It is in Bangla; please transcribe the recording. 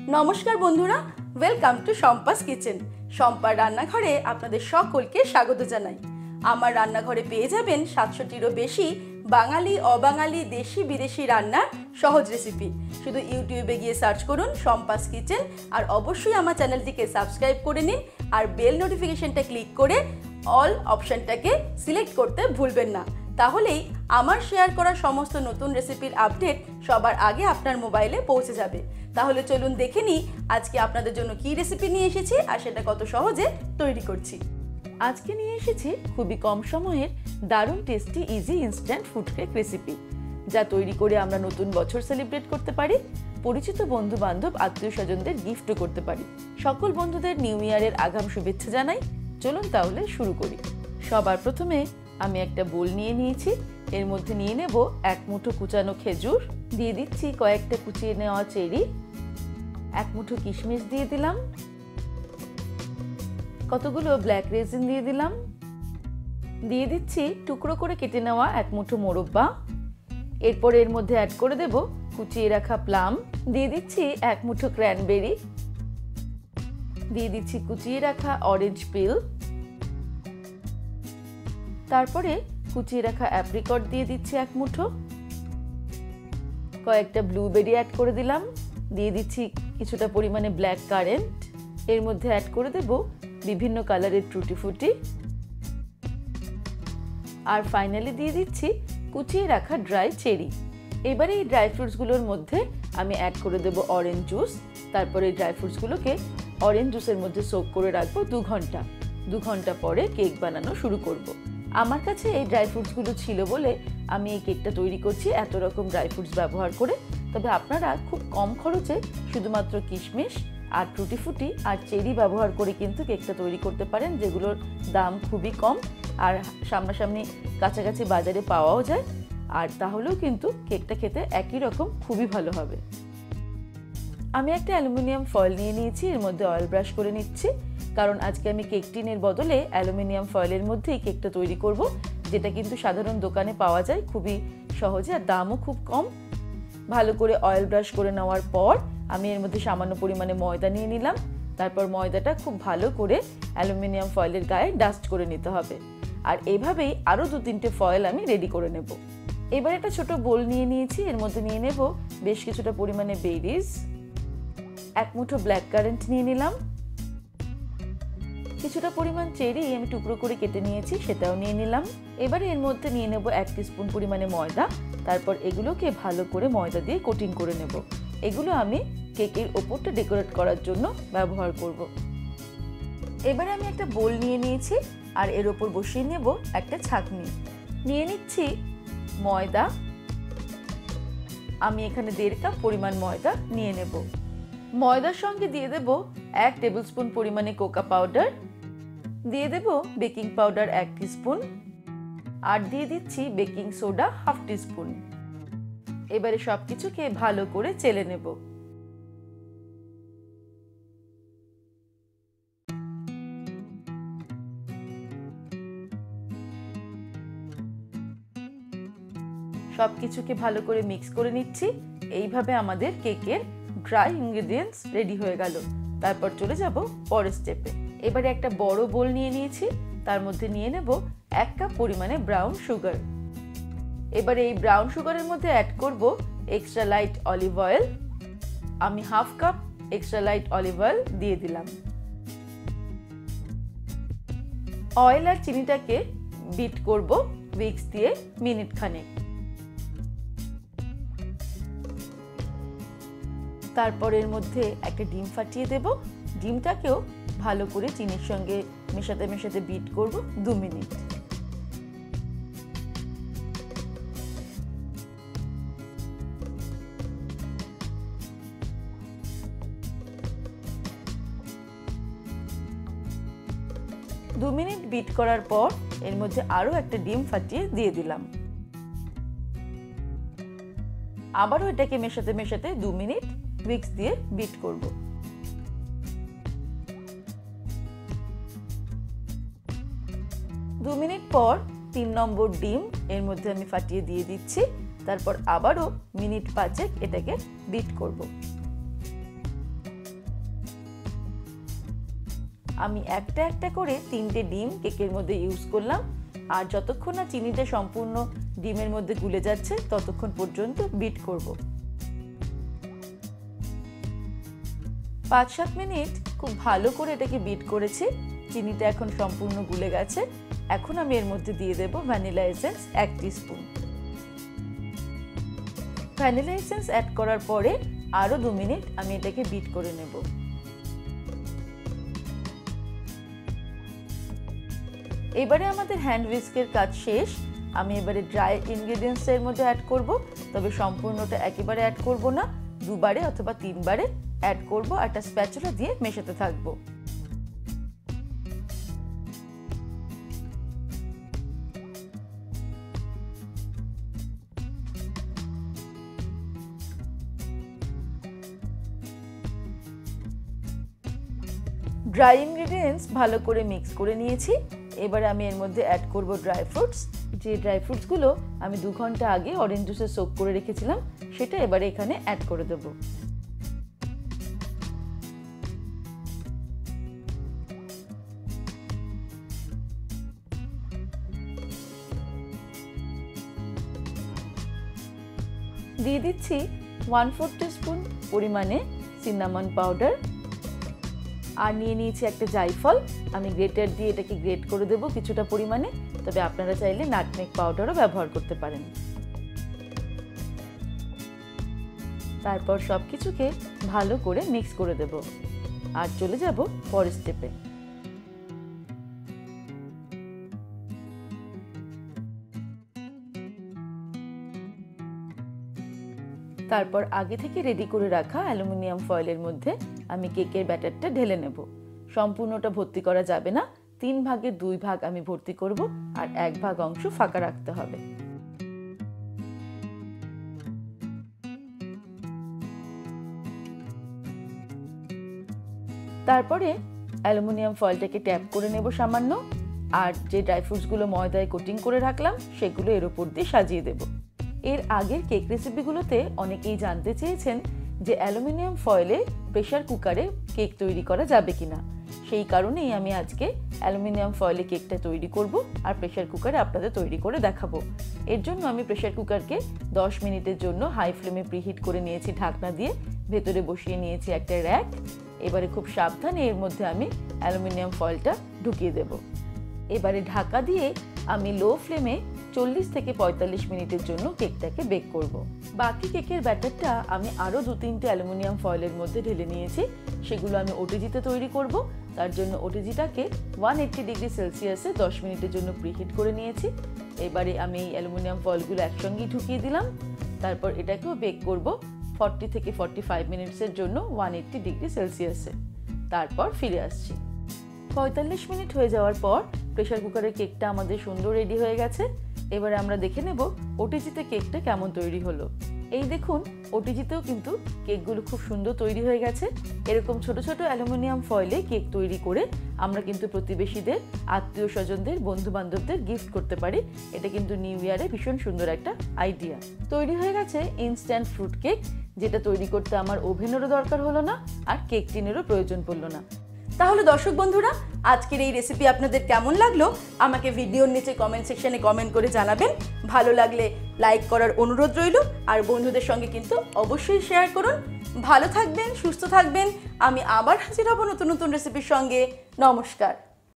নমস্কার বন্ধুরা, ওয়েলকাম টু শম্পাস কিচেন। শম্পার রান্নাঘরে আপনাদের সকলকে স্বাগত জানাই। আমার রান্নাঘরে পেয়ে যাবেন 700টিরও বেশি বাঙালি, অবাঙালি, দেশি বিদেশি রান্নার সহজ রেসিপি। শুধু ইউটিউবে গিয়ে সার্চ করুন শম্পাস কিচেন, আর অবশ্যই আমার চ্যানেলটিকে সাবস্ক্রাইব করে নিন, আর বেল নোটিফিকেশনটা ক্লিক করে অল অপশানটাকে সিলেক্ট করতে ভুলবেন না। তাহলেই আমার শেয়ার করা সমস্ত নতুন রেসিপির আপডেট সবার আগে আপনার মোবাইলে পৌঁছে যাবে। তাহলে চলুন দেখে নিই আজকে আপনাদের জন্য কী রেসিপি নিয়ে এসেছি আর সেটা কত সহজে তৈরি করছি। আজকে নিয়ে এসেছি খুবই কম সময়ের দারুণ tasty easy instant food cake recipe, যা তৈরি করে আমরা নতুন বছর সেলিব্রেট করতে পারি, পরিচিত বন্ধু বান্ধব, আত্মীয় স্বজনদের গিফটও করতে পারি। সকল বন্ধুদের নিউ ইয়ারের আগাম শুভেচ্ছা জানাই। চলুন তাহলে শুরু করি। সবার প্রথমে আমি একটা বোল নিয়ে নিয়েছি। এর মধ্যে নিয়ে নেব এক মুঠো কুচানো খেজুর, দিয়ে দিচ্ছি কয়েকটা কুচিয়ে নেওয়া চেরি, এক মুঠো কিশমিশ দিয়ে দিলাম, কতগুলো ব্ল্যাক রেজিন দিয়ে দিলাম, দিয়ে দিচ্ছি টুকরো করে কেটে নেওয়া এক মুঠো মোরব্বা। এরপর এর মধ্যে অ্যাড করে দেব কুচিয়ে রাখা প্লাম, দিয়ে দিচ্ছি এক মুঠো ক্র্যানবেরি, দিয়ে দিচ্ছি কুচিয়ে রাখা অরেঞ্জ পিল, তারপরে কুচিয়ে রাখা অ্যাপ্রিকট দিয়ে দিচ্ছি এক মুঠো, কয়েকটা ব্লুবেরি অ্যাড করে দিলাম, দিয়ে দিচ্ছি কিছুটা পরিমাণে ব্ল্যাক কারেন্ট, এর মধ্যে অ্যাড করে দেব বিভিন্ন কালারের টুটি ফুটি, আর ফাইনালি দিয়ে দিচ্ছি কুচিয়ে রাখা ড্রাই চেরি। এবারে এই ড্রাই ফ্রুটসগুলোর মধ্যে আমি অ্যাড করে দেব অরেঞ্জ জুস। তারপরে এই ড্রাই ফ্রুটসগুলোকে অরেঞ্জ জুসের মধ্যে সোক করে রাখবো 2 ঘন্টা। 2 ঘন্টা পরে কেক বানানো শুরু করব। আমার কাছে এই ড্রাই ফ্রুটসগুলো ছিল বলে আমি এই কেকটা তৈরি করছি এত রকম ড্রাই ফ্রুটস ব্যবহার করে। তবে আপনারা খুব কম খরচে শুধুমাত্র কিশমিশ আর টুটি ফুটি আর চেরি ব্যবহার করে কিন্তু কেকটা তৈরি করতে পারেন, যেগুলোর দাম খুবই কম আর সামনাসামনি কাছাকাছি বাজারে পাওয়াও যায়। আর তাহলেও কিন্তু কেকটা খেতে একই রকম খুবই ভালো হবে। আমি একটা অ্যালুমিনিয়াম ফয়েল নিয়ে নিয়েছি, এর মধ্যে অয়েল ব্রাশ করে নিচ্ছি, কারণ আজকে আমি কেক টিনের বদলে অ্যালুমিনিয়াম ফয়েলের মধ্যেই কেকটা তৈরি করব, যেটা কিন্তু সাধারণ দোকানে পাওয়া যায় খুবই সহজে আর দামও খুব কম। ভালো করে অয়েল ব্রাশ করে নেওয়ার পর আমি এর মধ্যে সামান্য পরিমাণে ময়দা নিয়ে নিলাম। তারপর ময়দাটা খুব ভালো করে অ্যালুমিনিয়াম ফয়েলের গায়ে ডাস্ট করে নিতে হবে। আর এইভাবেই আরও 2-3টে ফয়েল আমি রেডি করে নেব। এবার একটা ছোট বোল নিয়ে নিয়েছি, এর মধ্যে নিয়ে নেব বেশ কিছুটা পরিমাণে বেরিজ, এক মুঠো ব্ল্যাক কারেন্ট নিয়ে নিলাম, কিছুটা পরিমাণ চেরি আমি টুকরো করে কেটে নিয়েছি সেটাও নিয়ে নিলাম। এবারে এর মধ্যে নিয়ে নেব 1 টিস্পুন পরিমাণে ময়দা। তারপর এগুলোকে ভালো করে ময়দা দিয়ে কোটিং করে নেব। এগুলো আমি কেকের ওপরটা ডেকোরেট করার জন্য ব্যবহার করব। এবারে আমি একটা বোল নিয়ে নিয়েছি আর এর ওপর বসিয়ে নেব একটা ছাঁকনি। নিয়ে নিচ্ছি ময়দা, আমি এখানে 1.5 কাপ পরিমাণ ময়দা নিয়ে নেব। ময়দার সঙ্গে দিয়ে দেব 1 টেবিলস্পুন পরিমাণে কোকো পাউডার, দিয়ে দেব বেকিং পাউডার 1 টিস্পুন, আর দিয়ে দিচ্ছি বেকিং সোডা 1/2 টিস্পুন। এবারে সবকিছুকে ভালো করে চেলে নেব। সবকিছুকে ভালো করে মিক্স করে নিচ্ছি। এইভাবে আমাদের কেকের ড্রাই ইনগ্রেডিয়েন্টস রেডি হয়ে গেল। তারপর চলে যাব পরের স্টেপে। এবারে একটা বড় বোল নিয়ে নিয়েছি, তার মধ্যে নিয়ে নেব 1 কাপ পরিমাণে ব্রাউন সুগার। এবারে এই ব্রাউন সুগারের মধ্যে অ্যাড করব এক্সট্রা লাইট অলিভ অয়েল। আমি 1/2 cup extra light olive oil দিয়ে দিলাম। অয়েল আর চিনিটাকে বিট করব উইক্স দিয়ে মিনিট খানেক। তারপর এর মধ্যে একটা ডিম ফাটিয়ে দেব। ডিমটাকেও ভালো করে চিনির সঙ্গে মেশাতে মেশাতে বিট করব 2 মিনিট। দু মিনিট বিট করার পর এর মধ্যে আরও একটা ডিম ফাটিয়ে দিয়ে দিলাম। আবারও এটাকে মেশাতে মেশাতে 2 মিনিট উইক্স দিয়ে বিট করব। 2 মিনিট পর 3 নম্বর ডিম এর মধ্যে আমি ফাটিয়ে দিয়ে দিচ্ছি। তারপর আবারও মিনিট 5 এটাকে বিট করব। আমি একটা একটা করে 3টে ডিম কেকের মধ্যে ইউজ করলাম, আর যতক্ষণ না চিনিটা সম্পূর্ণ ডিমের মধ্যে গুলে যাচ্ছে ততক্ষণ পর্যন্ত বিট করব। 5-7 মিনিট খুব ভালো করে এটাকে বিট করেছি। চিনিটা এখন সম্পূর্ণ গুলে গেছে। এখন আমি এর মধ্যে দিয়ে দেব vanilla essence 1 teaspoon. Vanilla essence add করার পরে আরও 2 মিনিট আমি এটাকে বিট করে নেব। এবারে আমাদের হ্যান্ড হুইস্কের কাজ শেষ। আমি এবারে ড্রাই ইনগ্রেডিয়েন্টস এর মধ্যে অ্যাড করব, তবে সম্পূর্ণটা একেবারে অ্যাড করব না, 2বারে অথবা 3বারে অ্যাড করব। একটা স্প্যাচুলা দিয়ে মেশাতে থাকব। ড্রাই ইনগ্রেডিয়েন্টস ভালো করে মিক্স করে নিয়েছি। এবারে আমি এর মধ্যে অ্যাড করব ড্রাই ফ্রুটস। যে ড্রাই ফ্রুটসগুলো আমি 2 ঘন্টা আগে অরেঞ্জ জুসে সোক করে রেখেছিলাম সেটা এবারে এখানে অ্যাড করে দেব। দিয়ে দিচ্ছি 1/4 টিস্পুন পরিমাণে সিনামন পাউডার, আর নিয়ে নিয়েছি একটা জায়ফল। আমি গ্রেটার দিয়ে এটাকে গ্রেট করে দেব কিছুটা পরিমাণে, তবে আপনারা চাইলে নাটমেগ পাউডারও ব্যবহার করতে পারেন। তারপর সবকিছুকে ভালো করে মিক্স করে দেব আর চলে যাব পরের স্টেপে। তারপর আগে থেকে রেডি করে রাখা অ্যালুমিনিয়াম ফয়েলের মধ্যে আমি কেকের ব্যাটারটা ঢেলে নেব। সম্পূর্ণটা ভর্তি করা যাবে না, 3 ভাগের 2 ভাগ আমি ভর্তি করব আর 1 ভাগ অংশ ফাঁকা রাখতে হবে। তারপরে অ্যালুমিনিয়াম ফয়েলটাকে ট্যাপ করে নেব সামান্য, আর যে ড্রাই ফ্রুটসগুলো ময়দায় কোটিং করে রাখলাম সেগুলো এর উপর দিয়ে সাজিয়ে দেব। এর আগের কেক রেসিপিগুলোতে অনেকেই জানতে চেয়েছেন যে অ্যালুমিনিয়াম ফয়েলে প্রেসার কুকারে কেক তৈরি করা যাবে কিনা। সেই কারণেই আমি আজকে অ্যালুমিনিয়াম ফয়েলে কেকটা তৈরি করব আর প্রেসার কুকারে আপনাদের তৈরি করে দেখাবো। এর জন্য আমি প্রেসার কুকারকে 10 মিনিটের জন্য হাই ফ্লেমে প্রিহিট করে নিয়েছি ঢাকনা দিয়ে, ভেতরে বসিয়ে নিয়েছি একটা র্যাক। এবারে খুব সাবধানে এর মধ্যে আমি অ্যালুমিনিয়াম ফয়েলটা ঢুকিয়ে দেব। এবারে ঢাকা দিয়ে আমি লো ফ্লেমে 40 থেকে 45 মিনিটের জন্য কেকটাকে বেক করব। বাকি কেকের ব্যাটারটা আমি আরও 2-3টে অ্যালুমিনিয়াম ফয়েলের মধ্যে ঢেলে নিয়েছি, সেগুলো আমি ওটিজিতে তৈরি করব। তার জন্য ওটিজিটাকে 180 ডিগ্রি সেলসিয়াসে 10 মিনিটের জন্য প্রিহিট করে নিয়েছি। এবারে আমি এই অ্যালুমিনিয়াম ফয়েলগুলো একসঙ্গেই ঢুকিয়ে দিলাম। তারপর এটাকেও বেক করব 40 থেকে 45 মিনিটসের জন্য 180 ডিগ্রি সেলসিয়াসে। তারপর ফিরে আসছি। 45 মিনিট হয়ে যাওয়ার পর প্রেসার কুকারের কেকটা আমাদের সুন্দর রেডি হয়ে গেছে। এবারে আমরা দেখে নেব ওটিজিতে কেকটা কেমন তৈরি হলো। এই দেখুন, ওটিজিতেও কিন্তু কেকগুলো খুব সুন্দর তৈরি হয়ে গেছে। এরকম ছোট ছোট অ্যালুমিনিয়াম ফয়েলে কেক তৈরি করে আমরা কিন্তু প্রতিবেশীদের, আত্মীয় স্বজনদের, বন্ধু বান্ধবদের গিফট করতে পারি। এটা কিন্তু নিউ ইয়ারে ভীষণ সুন্দর একটা আইডিয়া। তৈরি হয়ে গেছে ইনস্ট্যান্ট ফ্রুট কেক, যেটা তৈরি করতে আমার ওভেনেরও দরকার হলো না আর কেক টিনেরও প্রয়োজন পড়লো না। তাহলে দর্শক বন্ধুরা, আজকের এই রেসিপি আপনাদের কেমন লাগলো আমাকে ভিডিওর নিচে কমেন্ট সেকশনে কমেন্ট করে জানাবেন। ভালো লাগলে লাইক করার অনুরোধ রইল, আর বন্ধুদের সঙ্গে কিন্তু অবশ্যই শেয়ার করুন। ভালো থাকবেন, সুস্থ থাকবেন। আমি আবার হাজির হব নতুন নতুন রেসিপির সঙ্গে। নমস্কার।